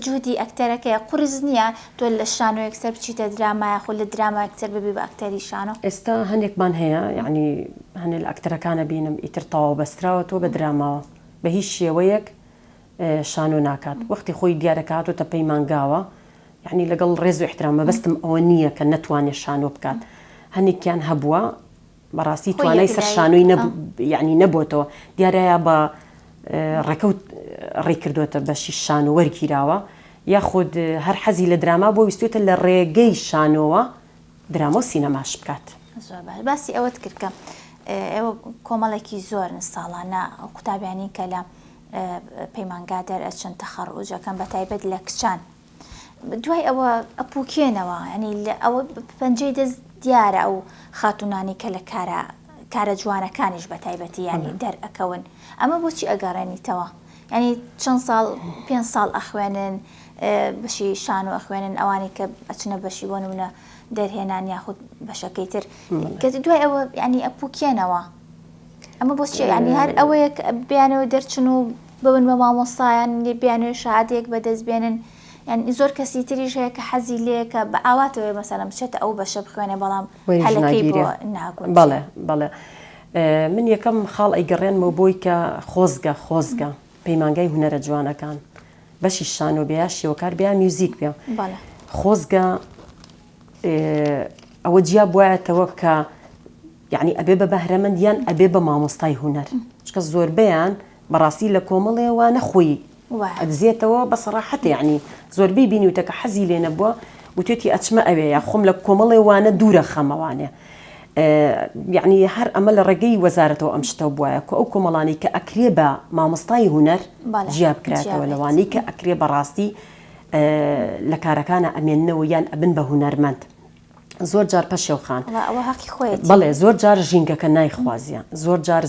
جوودی ئەکتەرەکەی قورز نییە تۆ لە شانۆ یەکسەر بچیتە درامایە خۆ لە دراما یەکسەر ببێ بە ئەکتەری شانۆ ئێستا هەندێکمان هەیە یعنی هەنێ لە ئەکتەرەکانە بینم ئیتر تەواو بەستراوە تۆ بە دراماوە بە هیچ شێوەیەک شانۆ ناکات وەختی خۆی دیارەکاتۆتە پەیمانگاوە یعنی لەگەڵ ڕێز و احترام مەبەستم ئەوە نییە کە نەتوانێت شانۆ بکات هەنێکیان هەبووە بەڕاستی توانای سەر شانۆی یعنی نەبووتەوە دیارەیە بە ڕێکەوت ڕێکردوێتە بەشی شانۆ وەرگیراوە یاخود هەر حەزی لە دراما بۆ ویستێتە لە ڕێگەی شانۆوە درامە و سینەماش بکات باسی ئەوەت کردکە ئێوە کۆمەڵێکی زۆرن ساڵانە قوتابیانی کە لە پەیمانگا دەرئەچن تەخەڕوجەکەن بە تایبەت لە کچان دوای ئەوە ئەپوکێنەوە ینی ئەوە پەنجەی دەست دیارە ئەو خاتونانی کە لە کارە جوانەکانیش بە تایبەتی ینی دەرئەکەون ئەمە بۆچی ئەگەڕێنیتەوە ینی چەند ساڵ 5 ساڵ ئەخوێنن بەشی شانۆ ئەخوێنن ئەوانی کە ئەچنە بەشی بۆ نمونە دەرهێنان یاخود بەشەکەی تر کە دوای ئەوە ینی ئەپوکێنەوە ئەمە بۆچی ینی هەر ئەوەیە بیانەوە دەرچن و ببن بە مامۆستایان بیانوێ شادێک بەدەست بێنن یعنی زۆر کەسی تریش هەیە کە حەزی لێ کە بە ئاواتەوەی مەسەلەن بچێتە ئەو بەشە بخوێنێ بەڵام هەلەکەی بۆ ناگوت بەڵێ من یەکەم خاڵ ئەیگەڕێنمە بۆی کە خۆزگە پەیمانگای هونەرە جوانەکان بەشی شانۆ بێ شێوەکار بێ میوزیک بێ خۆزگە ئەوە جیا بواەتەوە کە یعنی ئەبێ بە بەهرەمەند یان ئەبێ بە مامۆستای هونەر چکە زۆربەیان بەڕاستی لە کۆمەڵێوە نەخۆی ئەدزێتەوە بە سەراحەت یعنی زۆربەی بینیوتە کە حەزی لێ نەبووە وتێتی ئەچمە ئەوێ یا خۆم لە کۆمەڵێوانە دوورە خەمەوانێ یعنی هەر ئەمە لە ڕێگەی وەزارەتەوە ئەم شتە بواە کە ئەو کۆمەڵانی کە ئەکرێ بە مامۆستای هونەر جیاب کراتەوە لەوانی کە ئەکرێ بەڕاستی لە کارەکانە ئەمێننەوە یان ئەبن بە هونەرمەند زۆر جار پەشێوخان بەڵێ زۆر جار ژینگەکە نایخوازیە زۆر جار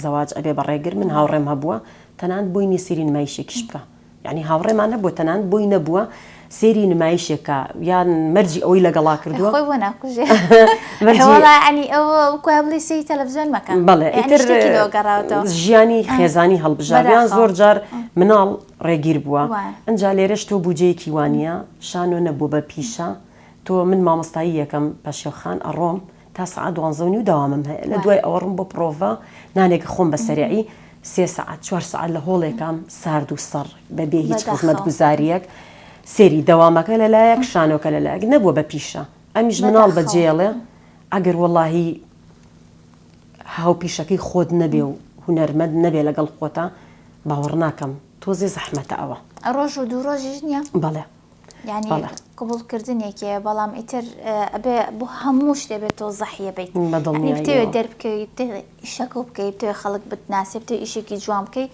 زەواج ئەبێ بەڕێگر من هاوڕێم هەبووە تەنانەت بۆی نێسیری نمایشێکیش بکە یعنی هاوڕێمان نەبووە تەنانەت بۆی نەبووە سێری نمایشێکە یان مەرجی ئەوەی لەگەڵا کردووە ژیانی خێزانی هەڵبژاریان زۆر جار مناڵ ڕێگیر بووە ئەنجا لێرەش تۆ بودجەیەکی وانە شانۆ نەبوو بە پیشە تۆ من مامۆستایی یەکەم پەشێوخان ئەڕۆم تا سعات 12 داوامم هەیە لە دوای ئەوەڕم بۆ پرۆڤە نانێکە خۆم بە سەریعی 3 سعات 4 سعات لە هۆڵێکم سارد و سەر بەبێ هیچ خزمەت گوزاریەک سێری دەوامەکە لەلایەک شانۆکە لەلایەک نەبووە بە پیشە ئەمیش مناڵ بەجێڵێ ئەگەر وەڵاهی هاوپیشەکەی خۆت نەبێ و هونەرمەند نەبێ لەگەڵ خۆتە باوەڕ ناکەم تۆزێ زەحمەتە ئەوە ڕۆژ و دوو ڕۆژیش نییە بەڵێ یعنی قبولکردنێکێ بەڵام ئیتر ئەبێ بۆ هەمووش دەبێت تۆ زەحیە بێت بتەوێت دەربکەویت ئیشەکە بکەیت بتەوێ خەڵک بتناسێ بتەوێ ئیشێکی جوان بکەیت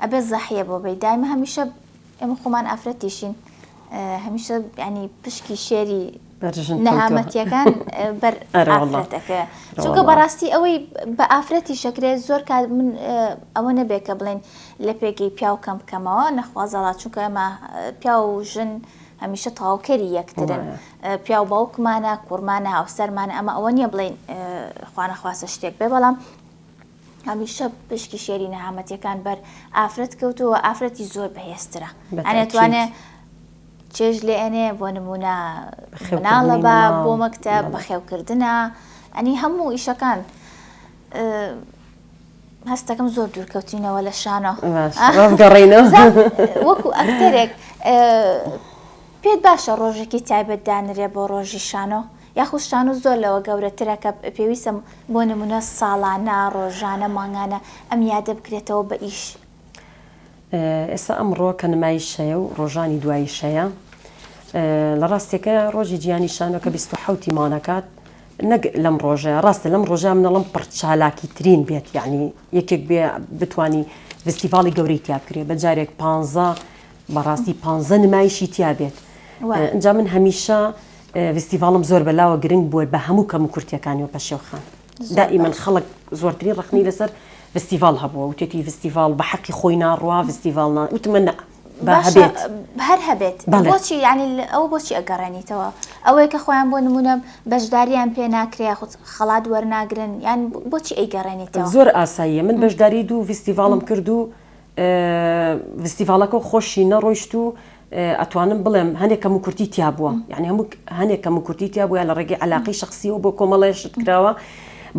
ئەبێ زەحیە بۆ بێت دایمە هەمیشە ئێمە خۆمان ئافرەتیشین هەمیشە ینی پشکی شێری نەهامەتیەکان بەر ئافرەتەکە چونکە بەڕاستی ئەوەی بە ئافرەتی شەکرێت زۆر کات من ئەوە نەبێت کە بڵێن لە پێگەی پیا و کەم بکەمەوە نەخوازەڵات چونکە ئەمە پیا و ژن هەمیشە تاواوکەری یەکترن پیا و باوکمانە کوڕمانە هاوسەرمانە ئەمە ئەوە نییە بڵێن خوانەخواسە شتێک بێ بەڵام هەمیشە پشکی شێری نەهامەتیەکان بەر ئافرەت کەوتووە ئافرەتی زۆر بەهێزترە ئەنێتوانێ چێژ لێ ئەنێ بۆ نمونە مناڵە بە بۆ مەکتەب بەخێوکردنە ئەنی هەموو ئیشەکان هەستەکەم زۆر دوورکەوتینەوە لە شانۆ وەکو ئەکتەرێک پێت باشە ڕۆژێکی تایبەت دانرێ بۆ ڕۆژی شانۆ یاخود شانۆ زۆر لەوە گەورەترە کە پێویستە بۆ نمونە ساڵانە ڕۆژانە مانگانە ئەم یادە بکرێتەوە بە ئیش ئێستا ئەمڕۆ کە نمایشەیە و ڕۆژانی دواییشەیە لە ڕاستێکە ڕۆژی گیانی شانۆکە 27 مانەکات نەک لەم ڕۆژە ڕاستە لەم ڕۆژە منەڵم پڕچالاکی ترین بێت یعنی یەکێک بێ بتانی فستیڤاڵی گەورەی تیا بکرێت بە جارێک 15 بەڕاستی 15 نمایشی تیا بێت ئەنجا من هەمیشە فستیڤاڵم زۆر بەلاوە گرنگ بووە بە هەموو کەم و کورتیەکانی و پەشێوخان دائیمەن خەڵک زۆرترین ڕخنی لەسەر فستیڤاڵ هەبووە وتێتی فستیڤاڵ بە حەقی خۆی ناڕوا فستیڤاڵ وتمە هەبێت هەر هەبێت بۆچی ینی ئەو بۆچی ئەگەڕێنیتەوە ئەوەیە کە خۆیان بۆ نمونە بەشداریان پێ ناکرێ خەڵات وەرناگرن یان بۆچی ئەیگەڕێنیتەوە زۆر ئاساییە من بەشداری دوو فستیڤاڵم کرد و فستیڤاڵەکە خۆشی نەڕۆیشت و ئەتوانم بڵێم هەندێک کەم و کورتی تیا بووە یعنی هەموو هەندێک کەم و کورتی تیا بووە لە ڕێگەی عەلاقەی شەخسیەوە بۆ کۆمەڵێشت کراوە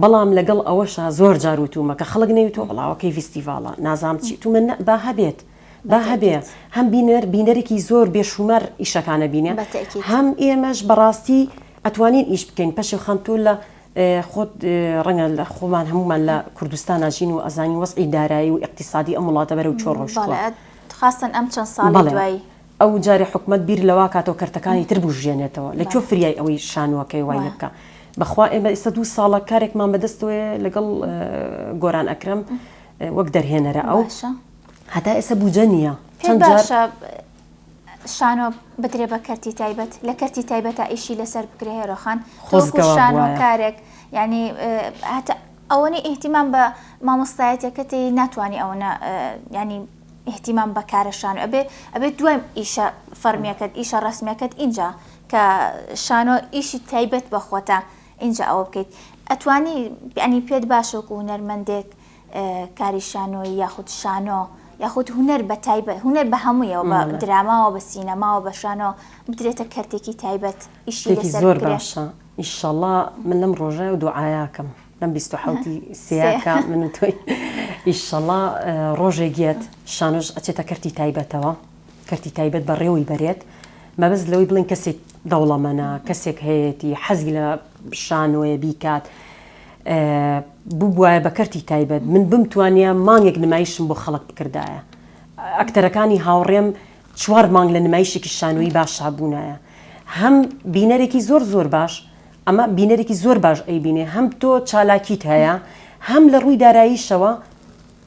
بەڵام لەگەڵ ئەوەشە زۆر جاروتومە کە خەڵک نەویتەوە بڵاوەکەی فستیڤاڵە نازام چی تو من با هەبێت با هەبێ هەم بینەرێکی زۆر بێشومەر ئیشەکانە بینێ هەم ئێمەش بەڕاستی ئەتوانین ئیش بکەین پەشی خەمتۆ لە خۆت ڕەنگە لە خۆمان هەمومان لە کوردستان ناژین و ئەزانی وەزعی دارایی و اقتصادی ئەم وڵاتە بەرەو چۆ ڕۆژتووە خاستن ئەم چەند ساڵی دوایی ئەو جارێ حکومەت بیر لەوا کاتەوە کەرتەکانی تر بژێنێتەوە لەکوێ فریای ئەوەی شانوەکەی وای لە بکە بەخوا ئێمە ئێستا 2 ساڵە کارێکمان بەدەستەوەی لەگەڵ گۆران ئەکرەم وەک دەرهێنەرە ئەو هەتا ئێستا بوجە نییە چەند باشە شانۆ بدرێ بە کەرتی تایبەت لە کەرتی تایبەتە ئیشی لەسەر بکرێ هێرۆخان شانۆ کارێک ینی هەتا ئەوەنی ئیهتیمام بە مامۆستایەتەکەتی ناتوانانی ئەوەنە ینی احتیمام بە کارەشان ئەبێ دوای ئیشە فەرمیەکەت ئیشە ڕسمیەکەت اینجا کە شانۆ ئیشی تایبەت بەخۆتە اینجا ئەوە بکەیت ئەتوانی ینی پێت باشۆک و هونەرمەندێک کاری شانۆی یاخود شانۆ یاخود هونەر بە تایبەت هونەر بە هەموویەوە بە دراماوە بە سینەماوە بە شانۆ بدرێتە کەرتێکی تایبەت ئیشی لەسەر زۆر باشە ئینشەڵڵا من لەم ڕۆژە و دوعاکەم لەم 27 سیاکە من و تۆی ئینشەڵڵا ڕۆژێکیت شانۆش ئەچێتە کەرتی تایبەتەوە کەرتی تایبەت بە ڕێوەی بەرێت مەبەست لەوەی بڵێن کەسێک دەوڵەمەنە کەسێک هەیەی حەزی لە شانۆیە بیکات بووایە بە کەرتی تایبەت من بمتوانە مانگێک نمایشم بۆ خەڵک بکردایە ئەکتەرەکانی هاوڕێم 4 مانگ لە نمایشێکی شانۆیی باشا بوونایە هەم بینەرێکی زۆر باش ئەمە بینەرێکی زۆر باش ئەیبینێ هەم تۆ چالاکیت هەیە هەم لە ڕووی داراییشەوە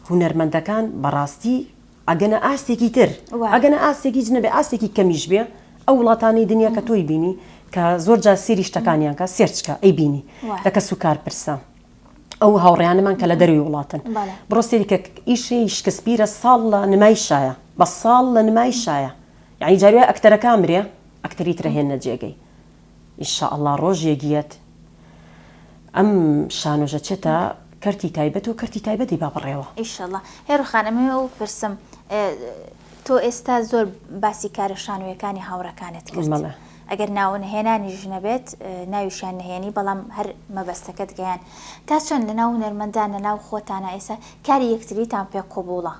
هونەرمەندەکان بەڕاستی ئەگەنە ئاستێکی تر ئەگەنە ئاستێکی جنەبێ ئاستێکی کەمیش بێ ئەو وڵاتانی دنیا کە تۆی بینی کە زۆر جا سێری شتەکانیان کە سێرچکە ئەی بینی لە کەس و کار پرسە ئەو هاوڕێیانەمان کە لە دەروی وڵاتن بڕۆ سێری کە ئیشی شکسپیرە ساڵ لە نمایشایە بە ساڵ لە نمایشایە یعنی جاروێ ئەکتەرەکان مرێ ئەکتەری ترەهێنە جێگەی ئینشاءڵڵا ڕۆژێگیەت ئەم شانۆژە چێتە کەرتی تایبەت و کەرتی تایبەتی با بڕێەوە ئینشاءڵڵا هێرۆخانەمە و پرسم تۆ ئێستا زۆر باسی کارە شانۆیەکانی هاوڕەکانت کرد ئەگەر ناونهێنانی ژنەبێت ناویشان نهێنی بەڵام هەر مەبەستەکەت گەیان تا چەند لە ناو هونەرمەندان لە ناو خۆتانە ئێستا کاری یەکتریتان پێ قبوڵە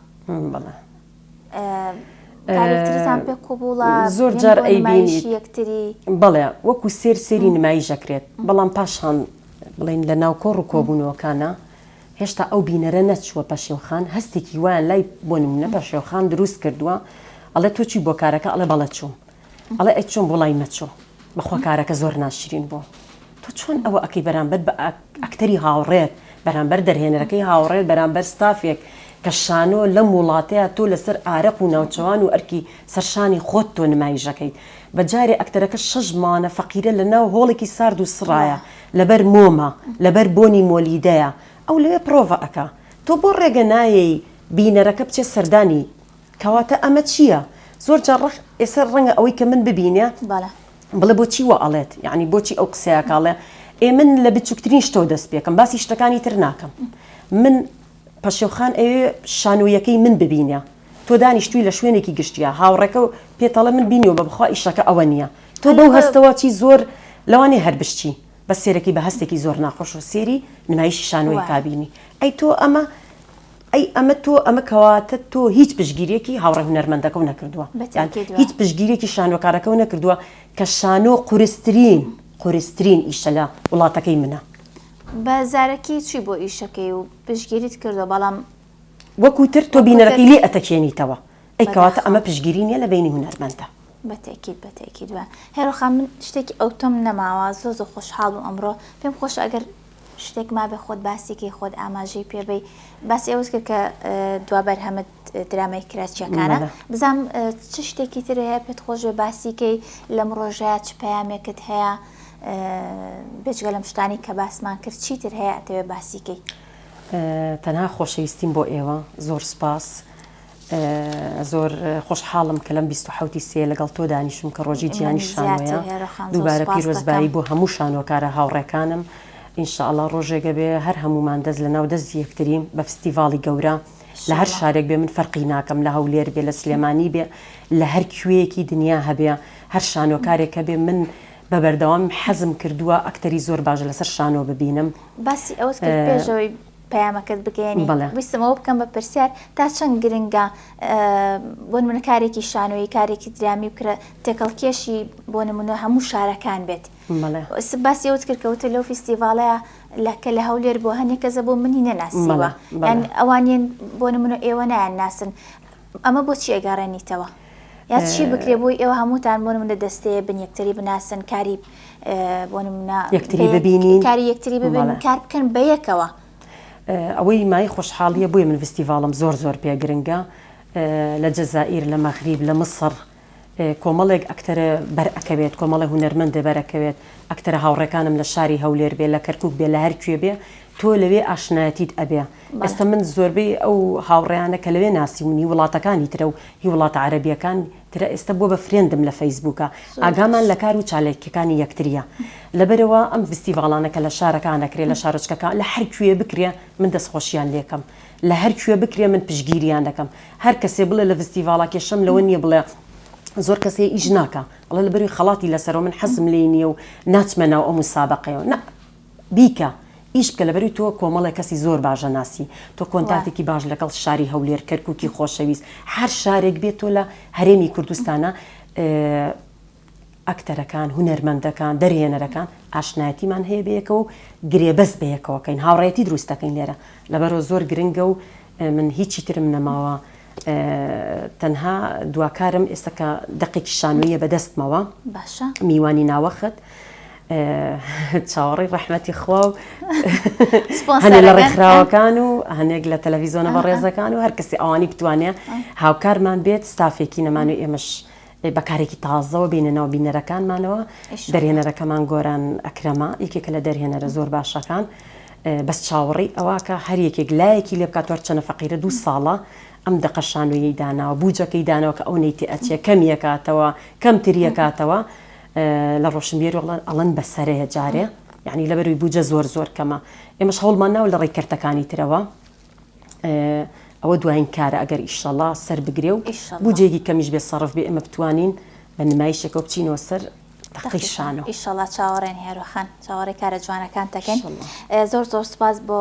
کارێکتریتان پێ قبوڵە زۆر جار ئەیبینی یەکتری بەڵێ وەکو سێری نمایشەکرێت بەڵام پاشان بڵین لە ناو کۆڕ و کۆبوونەوەکانە هێشتا ئەو بینەرە نەچووە پەشێوخان هەستێکی وایان لای بۆ نمونە پەشێوخان دروست کردووە ئەڵێ تۆ چی بۆ کارەکە ئەڵێ بەڵە چوم ئەڵێ ئەی چۆن بۆڵای نەچۆ بەخوا کارەکە زۆر ناشرین بوو تۆ چۆن ئەوە ئەەکەی بەرامبەر بە ئەکتەری هاوڕێت بەرامبەر دەرهێنەرەکەی هاوڕێت بەرامبەر ستافێک کە شانۆ لەم وڵاتەیە تۆ لەسەر ئارەق و ناوچەوان و ئەرکی سەرشانی خۆت تۆ نمایشەکەیت بەجارێ ئەکتەرەکە 6 مانە فەقیرە لە ناو هۆڵێکی سارد و سڕایە لەبەر مۆمە لەبەر بۆنی مۆلیدەیە ئەو لەوێ پرۆڤە ئەکا تۆ بۆ ڕێگە نایەی بینەرەکە بچێ سەردانی کەواتە ئەمە چییە؟ زۆر جار ئێستا ڕەنگە ئەوەی کە من ببینێ بڵێ بۆچی وە ئەڵێت یعنی بۆچی ئەو قسەیەکاڵێ من لە بچووکترین شتۆ دەست پێکەم باسی شتەکانی تر ناکەم من پەشێوخان ئەوێ شانۆیەکەی من ببینە تۆ دانیشتووی لە شوێنێکی گشتیە هاوڕێکە و پێتەڵە من بینیەوە بە بخوا ئیشەکە ئەوە نییە تۆ بەو هەستەوە چی زۆر لەوانێ هەربشتی بە سێرەکی بە هەستێکی زۆر ناخۆش و سێری نمایشی شانۆی کابینی ئەی تۆ ئەمە کەواتە تۆ هیچ پشگیرێکی هاوڕێ هونەرمەندەکە و نەکردووە هیچ پشگیرێکی شانۆکارەکە و نەکردووە کە شانۆ قورسترین ئیشە لە وڵاتەکەی منە بەزارەکی چی بۆ ئیشەکەی و پشگیریت کردو بەڵام وەکوتر تۆ بینەرەکەی لێ ئەتەکێنیتەوە ئەی کەواتە ئەمە پشگیری نیە لە بینی هونەرمەندە بەتێکیت دووە هێرۆخان من شتێکی ئەوتۆم نەماوە زۆ خۆشحاڵ و ئەمڕۆ پێم خۆش ئەگەر شتێک ما بە خۆت باسیکی خۆت ئاماژەی پێبەی باسی ئەوەت کرد کە دوابەر هەمت درامای کراسچیەکانە بزانم چ شتێکی تر هەیە پێت خۆشێ باسیکەی لەم ڕۆژەیە چ پەیامێکت هەیە بێجگە لەم شتانی کە باسمان کرد چیتر هەیە ئەتەوێ باسیکەی تەنها خۆشەویستیم بۆ ئێوە زۆر سپاس زۆر خۆشحاڵم کە لەم 27 سێ لەگەڵ تۆ دانیشم کە ڕۆژی گیانی شانۆیە دووبارە پیرۆزبایی بۆ هەموو شانۆکارە هاوڕێکانم ئینشاءڵڵا ڕۆژێگە بێ هەر هەمومان دەست لە ناو دەست یەکتریم بە فستیڤاڵی گەورە لە هەر شارێک بێ من فەرقی ناکەم لە هەولێر بێ لە سلێمانی بێ لە هەر کوێیەکی دنیا هەبێ هەر شانۆکارێکە بێ من بە بەردەوام حەزم کردووە ئەکتەری زۆر باشە لەسەر شانۆ ببینم باسی ئەوەت کرد پێشەوەی پەیامەکەت بگەێنی ویستمەوە بکەم بە پرسیار تا چەند گرنگە بۆ نمونە کارێکی شانۆیی کارێکی درامی بکرە تێکەڵکێشی بۆ نمونە هەموو شارەکان بێت باسی ئەوت کرد کەوتە لەو فیستیڤاڵەیە لەکە لە هەولێر بۆ هەندێک کەسە بۆ منی نەناسیوە یان ئەوانیان بۆ نمونە ئێوە نایان ناسن ئەمە بۆچی ئەگەڕێنیتەوە یا چی بکرێ بۆی ئێوە هەمووتان بۆ نمونە دەستەیە بن یەکتری بناسن کاری بۆ نمونە یەکتری ببینین کاری یەکتری ببین کار بکەن بە یەکەوە ئەوەی مای خۆشحاڵیە بۆیە من فستیڤاڵم زۆر پێ گرنگە لە جەزائیر لە مەغریب لە مصر کۆمەڵێک ئەکتەرە بەرئەکەوێت کۆمەڵە هونەرمەندە بەرەکەوێت ئەکتەرە هاوڕێکانم لە شاری هەولێر بێ لە کەرکووک بێ لە هەر کوێ بێ تۆ لەوێ ئاشنایەتیت ئەبێ ئێستا من زۆربەی ئەو هاوڕێیانە کە لەوێ ناسیونی وڵاتەکانی ترە و هی وڵاتە عەرەبیەکان ترە ئێستا بۆ بە فرێندم لە فەیسبووکە ئاگامان لە کار و چالێکەکانی یەکتریە لەبەرەوە ئەم فستیڤاڵانەکە لە شارەکانەکرێ لە شارۆچکەکان لە هەر کوێ بکرێ من دەستخۆشیان لێکم لە هەر کوێ بکرێ من پشگیریان دەکەم هەر کەسێ بڵێ لە فستیڤاڵە کێشەم لەوە نییە بڵێ زۆر کەسێ ئیش ناکە ئەڵێ لەبەروی خەڵاتی لەسەرەوە من حەزم لێ نییە و ناچمە ناو ئەو مسابقەیەوە نە بیکە ئیش بکە لەبەروی تۆ کۆمەڵی کەسی زۆر باشە ناسی تۆ کۆنتاتێکی باش لەگەڵ شاری هەولێر کەرکووکی خۆشەویست هەر شارێک بێت تۆ لە هەرێمی کوردستانە ئەکتەرەکان هونەرمەندەکان دەرهێنەرەکان ئاشنایەتیمان هەیە بەیەکەوە و گرێبەست بەیەکەوەکەین هاوڕێتی دروستەکەین لێرە لەبەرەوە زۆر گرنگە و من هیچی ترم نەماوە تەنها دواکارم ئێستا کە دەقێکی شانۆیە بەدەستمەوە میوانی ناوەخت چاوەڕی ڕەحمەتی خوا و هەنێک لە ڕێکخراوەکان و هەنێک لە تەلەڤیزۆنە بەڕێزەکان و هەر کەسی ئەوانی بتوانێت هاوکارمان بێت ستافێکی نەمان و ئێمەش بەکارێکی تازەوە بینە ناو بینەرەکانمانەوە دەرهێنەرەکەمان گۆران ئەکرەما یەکێکە لە دەرهێنەرە زۆر باشەکان بەس چاوەڕی ئەوە کە هەر یەکێک لایەکی لێ بکات وەرچەنە فەقیرە 2 ساڵە ئەم دقە شانۆیی داناوە بوجەکەی دانەوە کە ئەو نەیتی ئەچێ کەمیەکاتەوە کەمتریەکاتەوە لە ڕۆشنبیێر ئەڵەن بەسەرەیە جارێ یعنی لەبەروی بوجە زۆر کەمە ئێمەش هەوڵمان ناو لە ڕێککەرتەکانی ترەوە ئەوە دوایین کارە ئەگەر ئیشەڵا سەر بگرێ و بوجێکی کەمیش بێ سەرف بێ ئێمە بتوانین بە نمایشێکە بچینەوە سەر دقەی شانۆ ئیشەڵا چاوەڕێن هێرۆخان چاوەڕێ کارە جوانەکان دەکەین زۆر سپاس بۆ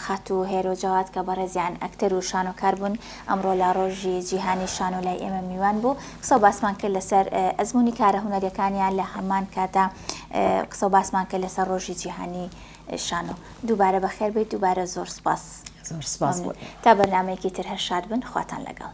خات و هێرۆ جەواد کە بەڕێزیان ئەکتەر و شانۆکار بوون ئەمڕۆ لە ڕۆژی جیهانی شانۆ لای ئێمە میوان بوو قسە و باسمان کرد لەسەر ئەزمموی کارە هونەریەکانیان لە هەمان کاتا قسە و باسمان کرد لەسەر ڕۆژی جیهانی شانۆ دووبارە بەخێر بیت دووبارە زۆر سپاس زۆر سپاس تا بەرنامەیەکی تر هەر شاد بن خواتان لەگەڵ